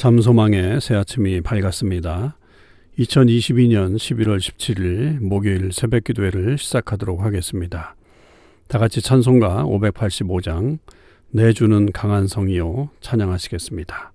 잠소망의 새 아침이 밝았습니다. 2022년 11월 17일 목요일 새벽기도회를 시작하도록 하겠습니다. 다같이 찬송가 585장 내 주는 강한 성이요 찬양하시겠습니다.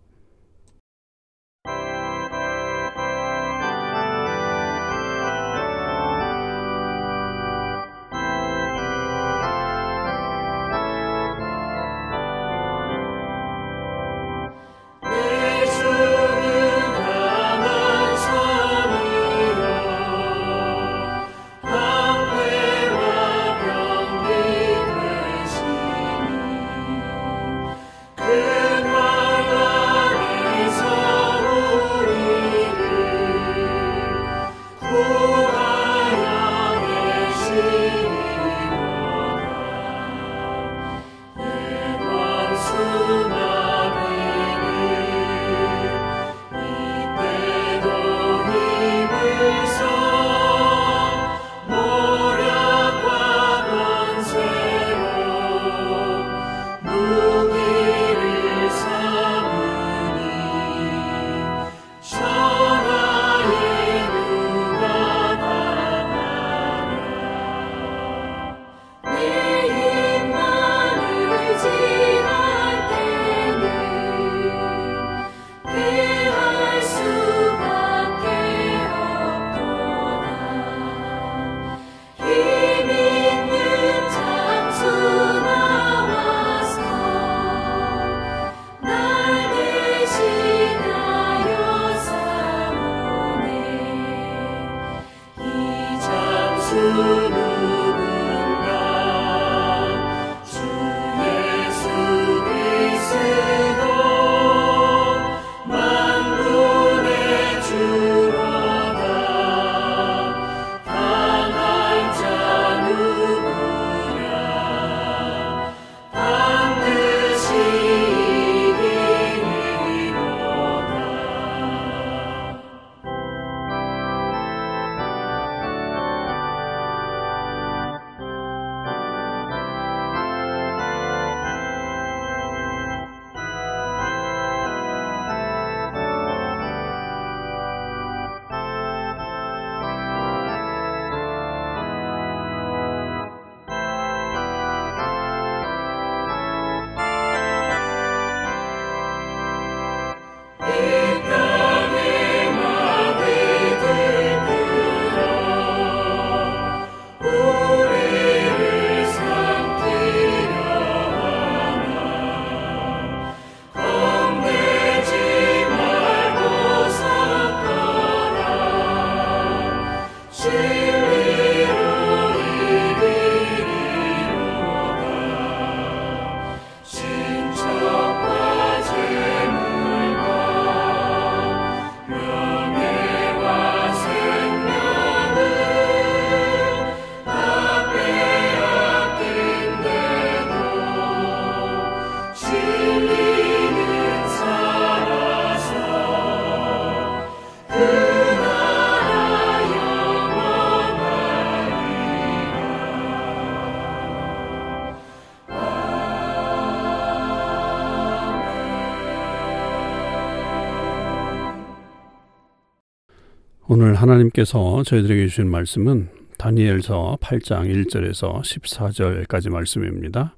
오늘 하나님께서 저희들에게 주신 말씀은 다니엘서 8장 1절에서 14절까지 말씀입니다.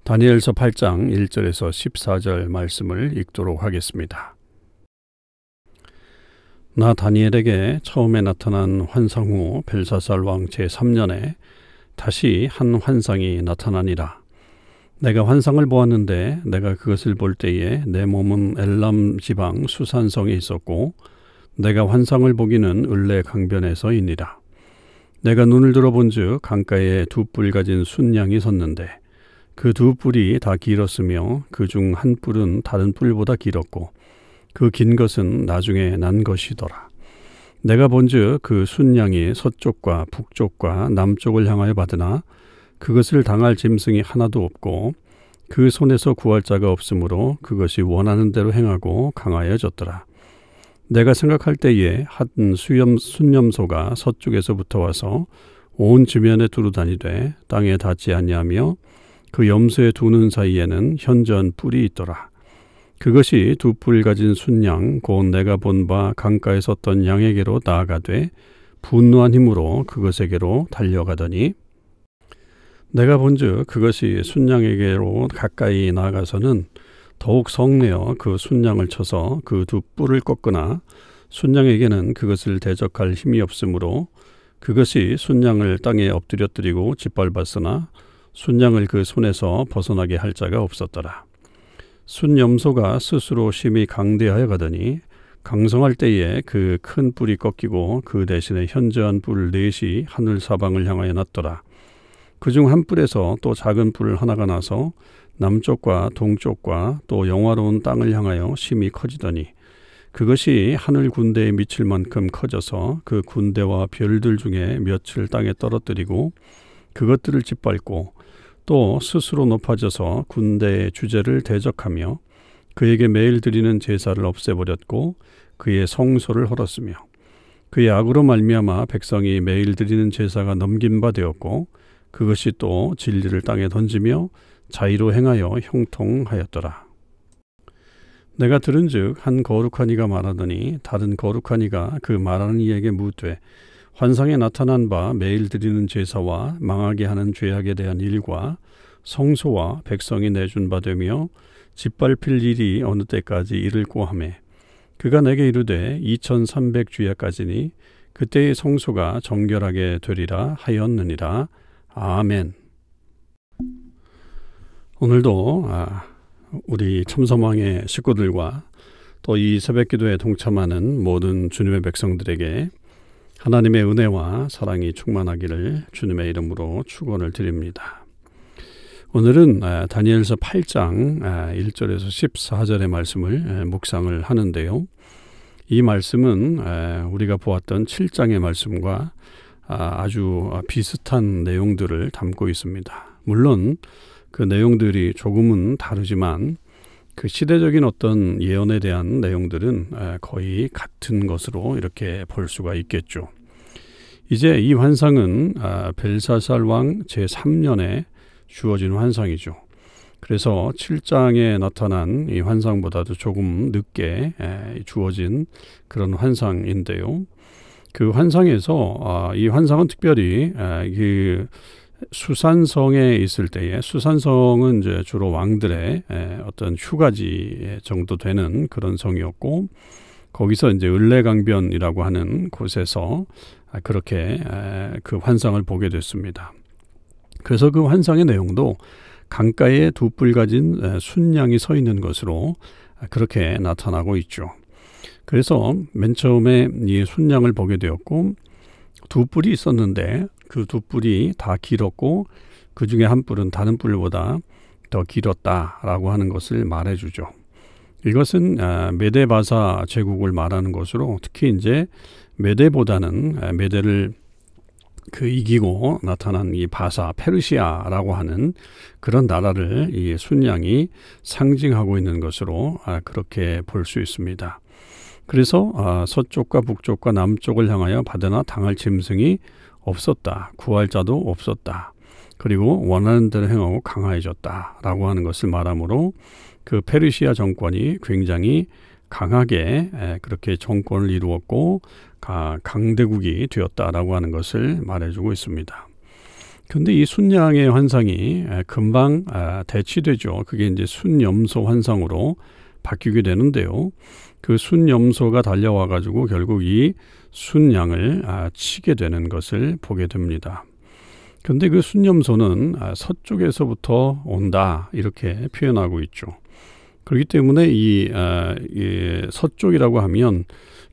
다니엘서 8장 1절에서 14절 말씀을 읽도록 하겠습니다. 나 다니엘에게 처음에 나타난 환상 후 벨사살 왕 제3년에 다시 한 환상이 나타나니라. 내가 환상을 보았는데 내가 그것을 볼 때에 내 몸은 엘람 지방 수산성에 있었고 내가 환상을 보기는 을레 강변에서이니라. 내가 눈을 들어본즉 강가에 두 뿔 가진 순양이 섰는데 그 두 뿔이 다 길었으며 그 중 한 뿔은 다른 뿔보다 길었고 그 긴 것은 나중에 난 것이더라. 내가 본즉 그 순양이 서쪽과 북쪽과 남쪽을 향하여 받으나 그것을 당할 짐승이 하나도 없고 그 손에서 구할 자가 없으므로 그것이 원하는 대로 행하고 강하여졌더라. 내가 생각할 때에 한 순념소가 서쪽에서부터 와서 온 주변에 두루다니되 땅에 닿지 아니하며 그 염소의 두 눈 사이에는 현전 뿔이 있더라. 그것이 두 뿔 가진 순양 곧 내가 본 바 강가에 섰던 양에게로 나아가되 분노한 힘으로 그것에게로 달려가더니 내가 본즉 그것이 순양에게로 가까이 나아가서는 더욱 성내어 그 순양을 쳐서 그 두 뿔을 꺾으나 순양에게는 그것을 대적할 힘이 없으므로 그것이 순양을 땅에 엎드려뜨리고 짓밟았으나 순양을 그 손에서 벗어나게 할 자가 없었더라. 순염소가 스스로 심히 강대하여 가더니 강성할 때에 그 큰 뿔이 꺾이고 그 대신에 현저한 뿔 넷이 하늘 사방을 향하여 났더라. 그중 한 뿔에서 또 작은 뿔 하나가 나서 남쪽과 동쪽과 또 영화로운 땅을 향하여 심히 커지더니 그것이 하늘 군대에 미칠 만큼 커져서 그 군대와 별들 중에 몇을 땅에 떨어뜨리고 그것들을 짓밟고 또 스스로 높아져서 군대의 주제를 대적하며 그에게 매일 드리는 제사를 없애버렸고 그의 성소를 헐었으며 그의 악으로 말미암아 백성이 매일 드리는 제사가 넘긴 바 되었고 그것이 또 진리를 땅에 던지며 자의로 행하여 형통하였더라. 내가 들은즉 한 거룩한 이가 말하더니 다른 거룩한 이가 그 말하는 이에게 묻되 환상에 나타난 바 매일 드리는 제사와 망하게 하는 죄악에 대한 일과 성소와 백성이 내준 바 되며 짓밟힐 일이 어느 때까지 이를꼬 하매 그가 내게 이르되 2300주야까지니 그때의 성소가 정결하게 되리라 하였느니라. 아멘. 오늘도 우리 참소망의 식구들과 또 이 새벽기도에 동참하는 모든 주님의 백성들에게 하나님의 은혜와 사랑이 충만하기를 주님의 이름으로 축원을 드립니다. 오늘은 다니엘서 8장 1절에서 14절의 말씀을 묵상을 하는데요. 이 말씀은 우리가 보았던 7장의 말씀과 아주 비슷한 내용들을 담고 있습니다. 물론 그 내용들이 조금은 다르지만 그 시대적인 어떤 예언에 대한 내용들은 거의 같은 것으로 이렇게 볼 수가 있겠죠. 이제 이 환상은 벨사살 왕 제3년에 주어진 환상이죠. 그래서 7장에 나타난 이 환상보다도 조금 늦게 주어진 그런 환상인데요. 그 환상에서 이 환상은 특별히 그 수산성에 있을 때에 수산성은 이제 주로 왕들의 어떤 휴가지 정도 되는 그런 성이었고 거기서 이제 을레강변이라고 하는 곳에서 그렇게 그 환상을 보게 됐습니다. 그래서 그 환상의 내용도 강가에 두 뿔 가진 순양이 서 있는 것으로 그렇게 나타나고 있죠. 그래서 맨 처음에 이 순양을 보게 되었고 두 뿔이 있었는데 그 두 뿔이 다 길었고 그 중에 한 뿔은 다른 뿔보다 더 길었다라고 하는 것을 말해주죠. 이것은 메데바사 제국을 말하는 것으로 특히 이제 메데보다는 메데를 이기고 나타난 이 바사 페르시아라고 하는 그런 나라를 이 순양이 상징하고 있는 것으로 그렇게 볼 수 있습니다. 그래서 서쪽과 북쪽과 남쪽을 향하여 받으나 당할 짐승이 없었다. 구할 자도 없었다. 그리고 원하는 대로 행하고 강화해졌다라고 하는 것을 말하므로 그 페르시아 정권이 굉장히 강하게 그렇게 정권을 이루었고 강대국이 되었다라고 하는 것을 말해주고 있습니다. 그런데 이 순양의 환상이 금방 대치되죠. 그게 이제 순염소 환상으로 바뀌게 되는데요. 그 순염소가 달려와 가지고 결국 이 순양을 치게 되는 것을 보게 됩니다. 그런데 그 순염소는 서쪽에서부터 온다 이렇게 표현하고 있죠. 그렇기 때문에 이 서쪽이라고 하면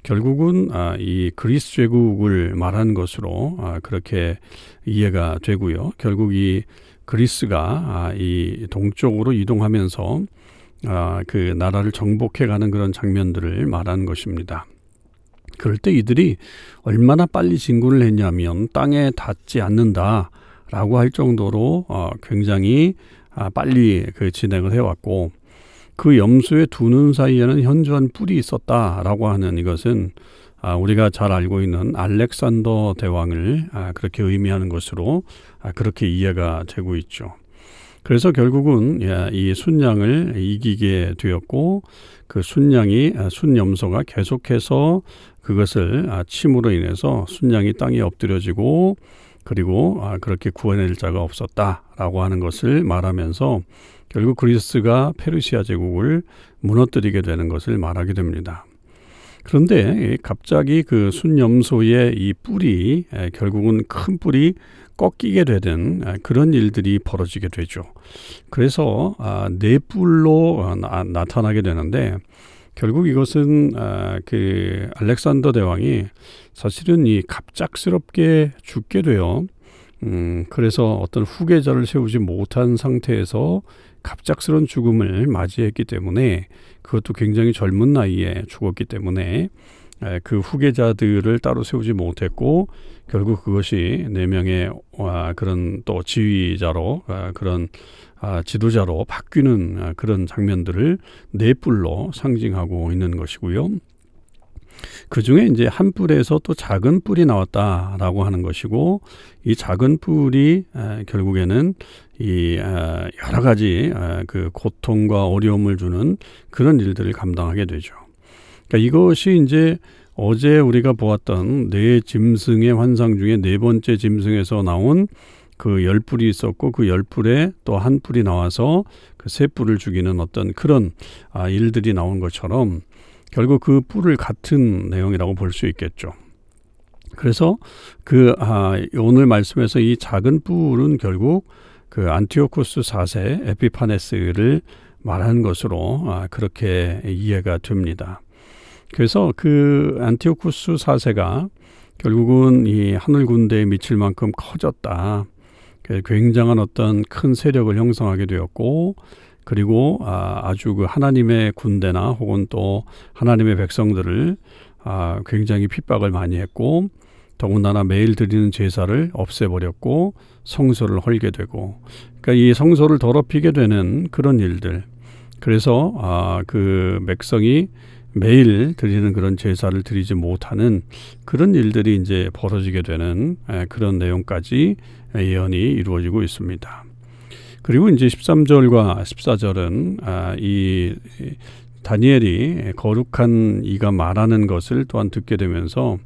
결국은 이 그리스 제국을 말하는 것으로 그렇게 이해가 되고요. 결국 이 그리스가 이 동쪽으로 이동하면서 그 나라를 정복해가는 그런 장면들을 말하는 것입니다. 그럴 때 이들이 얼마나 빨리 진군을 했냐면 땅에 닿지 않는다라고 할 정도로 굉장히 빨리 그 진행을 해왔고 그 염소의 두 눈 사이에는 현저한 뿔이 있었다라고 하는 이것은 우리가 잘 알고 있는 알렉산더 대왕을 그렇게 의미하는 것으로 그렇게 이해가 되고 있죠. 그래서 결국은 이 순양을 이기게 되었고 그 순염소가 계속해서 그것을 침으로 인해서 순양이 땅에 엎드려지고 그리고 그렇게 구원할 자가 없었다라고 하는 것을 말하면서 결국 그리스가 페르시아 제국을 무너뜨리게 되는 것을 말하게 됩니다. 그런데 갑자기 그 순염소의 이 뿔이 결국은 큰 뿔이 꺾이게 되는 그런 일들이 벌어지게 되죠. 그래서 네 뿔로 나타나게 되는데 결국 이것은 그 알렉산더 대왕이 사실은 이 갑작스럽게 죽게 돼요. 그래서 어떤 후계자를 세우지 못한 상태에서 갑작스러운 죽음을 맞이했기 때문에 그것도 굉장히 젊은 나이에 죽었기 때문에 그 후계자들을 따로 세우지 못했고 결국 그것이 4명의 그런 또 지휘자로 그런 지도자로 바뀌는 그런 장면들을 네 뿔로 상징하고 있는 것이고요. 그 중에 이제 한 뿔에서 또 작은 뿔이 나왔다라고 하는 것이고 이 작은 뿔이 결국에는 이 여러 가지 그 고통과 어려움을 주는 그런 일들을 감당하게 되죠. 그러니까 이것이 이제 어제 우리가 보았던 네 짐승의 환상 중에 네 번째 짐승에서 나온 그 10뿔이 있었고 그 10뿔에 또 한 뿔이 나와서 그 세 뿔을 죽이는 어떤 그런 일들이 나온 것처럼 결국 그 뿔을 같은 내용이라고 볼 수 있겠죠. 그래서 그 오늘 말씀에서 이 작은 뿔은 결국 그 안티오쿠스 4세 에피파네스를 말하는 것으로 그렇게 이해가 됩니다. 그래서 그 안티오쿠스 4세가 결국은 이 하늘 군대에 미칠 만큼 커졌다. 굉장한 어떤 큰 세력을 형성하게 되었고 그리고 아주 그 하나님의 군대나 혹은 또 하나님의 백성들을 굉장히 핍박을 많이 했고 더군다나 매일 드리는 제사를 없애버렸고 성소를 헐게 되고 그러니까 이 성소를 더럽히게 되는 그런 일들 그래서 그 백성이 매일 드리는 그런 제사를 드리지 못하는 그런 일들이 이제 벌어지게 되는 그런 내용까지 예언이 이루어지고 있습니다. 그리고 이제 13절과 14절은 이 다니엘이 거룩한 이가 말하는 것을 또한 듣게 되면서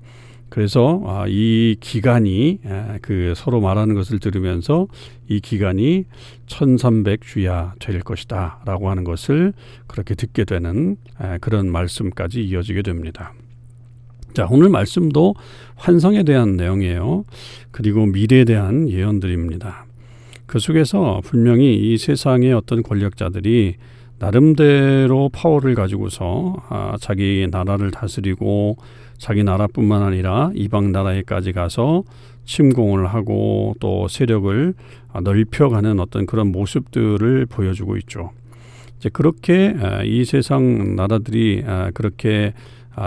그래서 이 기간이 그 서로 말하는 것을 들으면서 이 기간이 1300주야 될 것이다 라고 하는 것을 그렇게 듣게 되는 그런 말씀까지 이어지게 됩니다. 자, 오늘 말씀도 환상에 대한 내용이에요. 그리고 미래에 대한 예언들입니다. 그 속에서 분명히 이 세상의 어떤 권력자들이 나름대로 파워를 가지고서 자기 나라를 다스리고 자기 나라뿐만 아니라 이방 나라에까지 가서 침공을 하고 또 세력을 넓혀가는 어떤 그런 모습들을 보여주고 있죠. 이제 그렇게 이 세상 나라들이 그렇게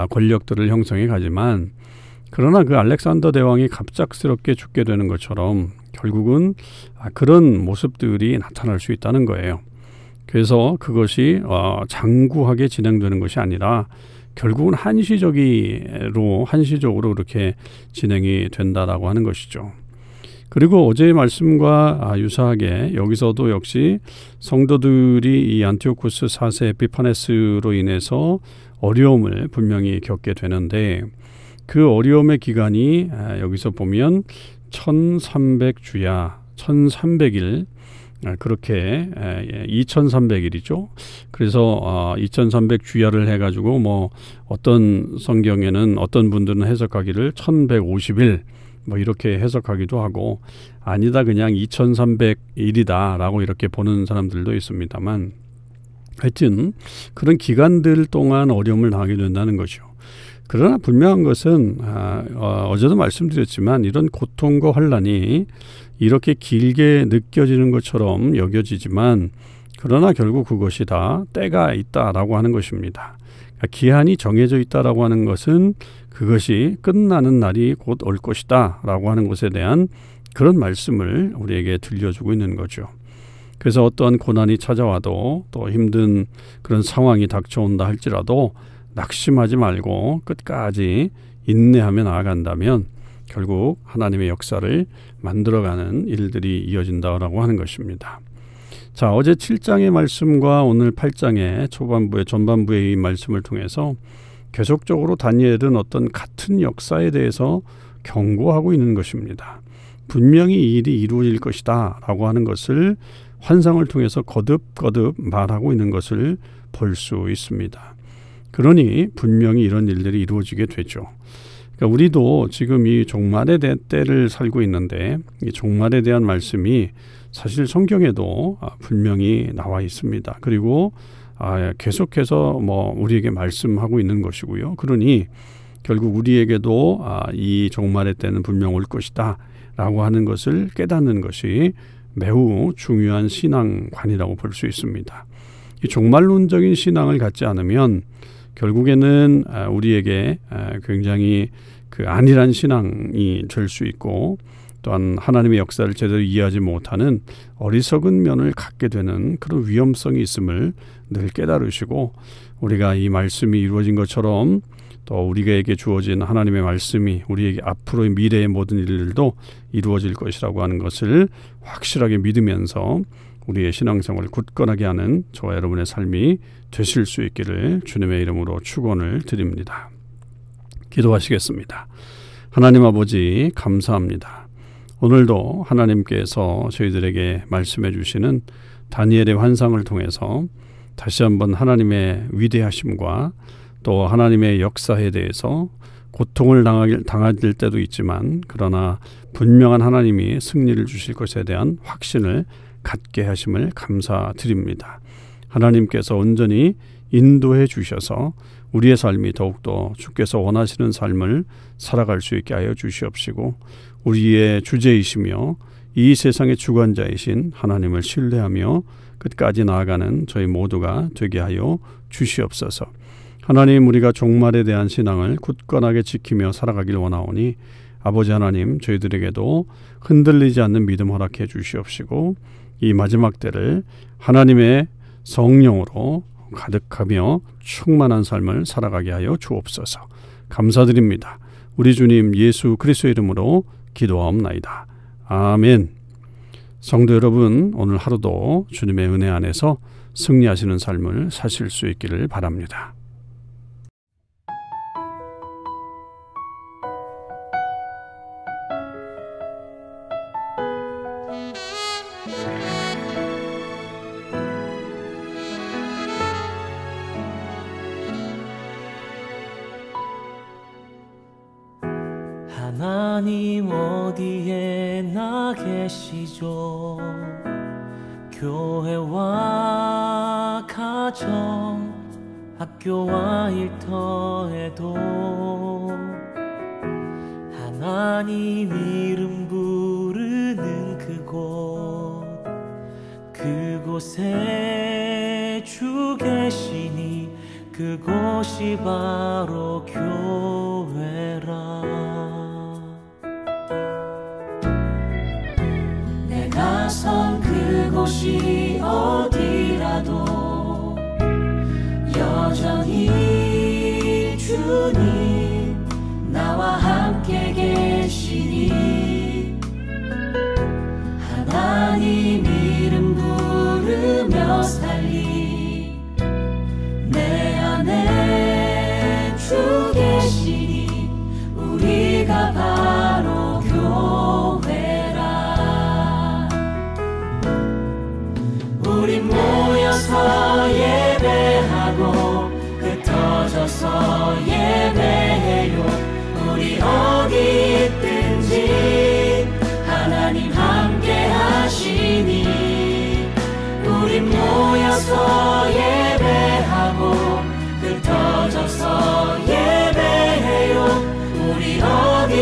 권력들을 형성해 가지만 그러나 그 알렉산더 대왕이 갑작스럽게 죽게 되는 것처럼 결국은 그런 모습들이 나타날 수 있다는 거예요. 그래서 그것이 장구하게 진행되는 것이 아니라 결국은 한시적으로 그렇게 진행이 된다라고 하는 것이죠. 그리고 어제의 말씀과 유사하게 여기서도 역시 성도들이 이 안티오쿠스 4세 에피파네스로 인해서 어려움을 분명히 겪게 되는데 그 어려움의 기간이 여기서 보면 1300주야 1300일 그렇게 2300일이죠. 그래서 2300주야를 해가지고 뭐 어떤 성경에는 어떤 분들은 해석하기를 1150일 뭐 이렇게 해석하기도 하고 아니다 그냥 2300일이다 라고 이렇게 보는 사람들도 있습니다만 하여튼 그런 기간들 동안 어려움을 당하게 된다는 것이죠. 그러나 분명한 것은 어제도 말씀드렸지만 이런 고통과 환난이 이렇게 길게 느껴지는 것처럼 여겨지지만 그러나 결국 그것이 다 때가 있다라고 하는 것입니다. 그러니까 기한이 정해져 있다라고 하는 것은 그것이 끝나는 날이 곧 올 것이다 라고 하는 것에 대한 그런 말씀을 우리에게 들려주고 있는 거죠. 그래서 어떠한 고난이 찾아와도 또 힘든 그런 상황이 닥쳐온다 할지라도 낙심하지 말고 끝까지 인내하며 나아간다면 결국 하나님의 역사를 만들어가는 일들이 이어진다라고 하는 것입니다. 자, 어제 7장의 말씀과 오늘 8장의 초반부의 전반부의 이 말씀을 통해서 계속적으로 다니엘은 어떤 같은 역사에 대해서 경고하고 있는 것입니다. 분명히 이 일이 이루어질 것이다 라고 하는 것을 환상을 통해서 거듭거듭 말하고 있는 것을 볼 수 있습니다. 그러니 분명히 이런 일들이 이루어지게 되죠. 그러니까 우리도 지금 이 종말의 때를 살고 있는데 이 종말에 대한 말씀이 사실 성경에도 분명히 나와 있습니다. 그리고 계속해서 우리에게 말씀하고 있는 것이고요. 그러니 결국 우리에게도 이 종말의 때는 분명 올 것이다 라고 하는 것을 깨닫는 것이 매우 중요한 신앙관이라고 볼 수 있습니다. 이 종말론적인 신앙을 갖지 않으면 결국에는 우리에게 굉장히 안일한 신앙이 될 수 있고 또한 하나님의 역사를 제대로 이해하지 못하는 어리석은 면을 갖게 되는 그런 위험성이 있음을 늘 깨달으시고 우리가 이 말씀이 이루어진 것처럼 또 우리에게 주어진 하나님의 말씀이 우리에게 앞으로의 미래의 모든 일들도 이루어질 것이라고 하는 것을 확실하게 믿으면서 우리의 신앙생활을 굳건하게 하는 저와 여러분의 삶이 되실 수 있기를 주님의 이름으로 축원을 드립니다. 기도하시겠습니다. 하나님 아버지 감사합니다. 오늘도 하나님께서 저희들에게 말씀해 주시는 다니엘의 환상을 통해서 다시 한번 하나님의 위대하심과 또 하나님의 역사에 대해서 고통을 당할 때도 있지만 그러나 분명한 하나님이 승리를 주실 것에 대한 확신을 갖게 하심을 감사드립니다. 하나님께서 온전히 인도해 주셔서 우리의 삶이 더욱더 주께서 원하시는 삶을 살아갈 수 있게 하여 주시옵시고 우리의 주제이시며 이 세상의 주관자이신 하나님을 신뢰하며 끝까지 나아가는 저희 모두가 되게 하여 주시옵소서. 하나님, 우리가 종말에 대한 신앙을 굳건하게 지키며 살아가길 원하오니 아버지 하나님, 저희들에게도 흔들리지 않는 믿음 허락해 주시옵시고 이 마지막 때를 하나님의 성령으로 가득하며 충만한 삶을 살아가게 하여 주옵소서. 감사드립니다. 우리 주님 예수 그리스도의 이름으로 기도하옵나이다. 아멘. 성도 여러분, 오늘 하루도 주님의 은혜 안에서 승리하시는 삶을 사실 수 있기를 바랍니다. 하나님 어디에나 계시죠? 교회와 가정, 학교와 일터에도 하나님 이름 부르는 그곳에 주 계시니 그곳이 바로 교회라. 내가 선 그곳이 어디라도 여전히 주님 나와 함께 계시니 하나님 이름 부르며 살리 내 안에 주 계시니 우리가 바로 교회라. 우리 모여서 예배하고 흩어져서 예배해요. 우리 어디 있든지 하나님 함께 하시니 우리 모여서 예배하고 흩어져서 예배해요. 우리 어디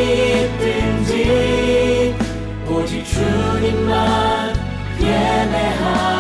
있든지 오직 주님만 예배합니다.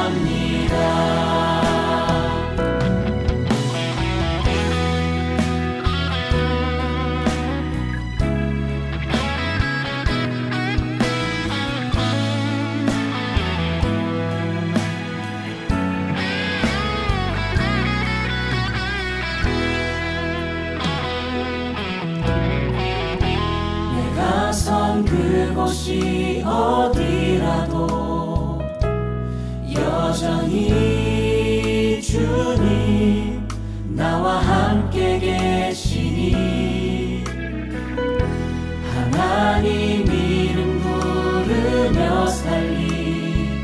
그곳이 어디라도 여전히 주님 나와 함께 계시니 하나님 이름 부르며 살리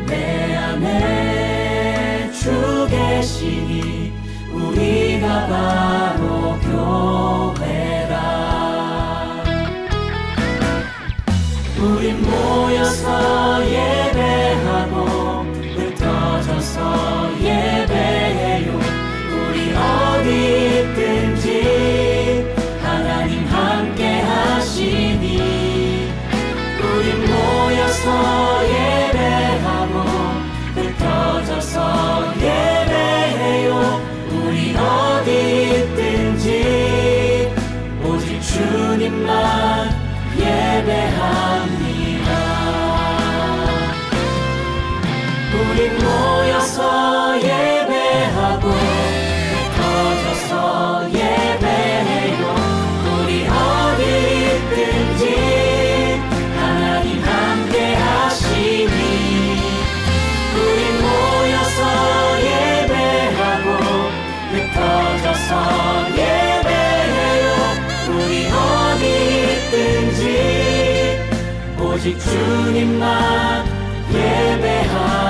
내 안에 주 계시니 우리가 바로 교회라. 우리 모여서 예배하고 흩어져서 예배해요. 우리 어디 있든지 하나님 함께 하시니 우리 모여서 예배하고 흩어져서 예배해요. 우리 어디 있든지 오직 주님만 예배합니다. 우리 모여서 예배하고 흩어져서 예배해요. 우리 어디 있든지 하나님 함께 하시니 우리 모여서 예배하고 흩어져서 예배해요. 우리 어디 있든지 오직 주님만 예배하라.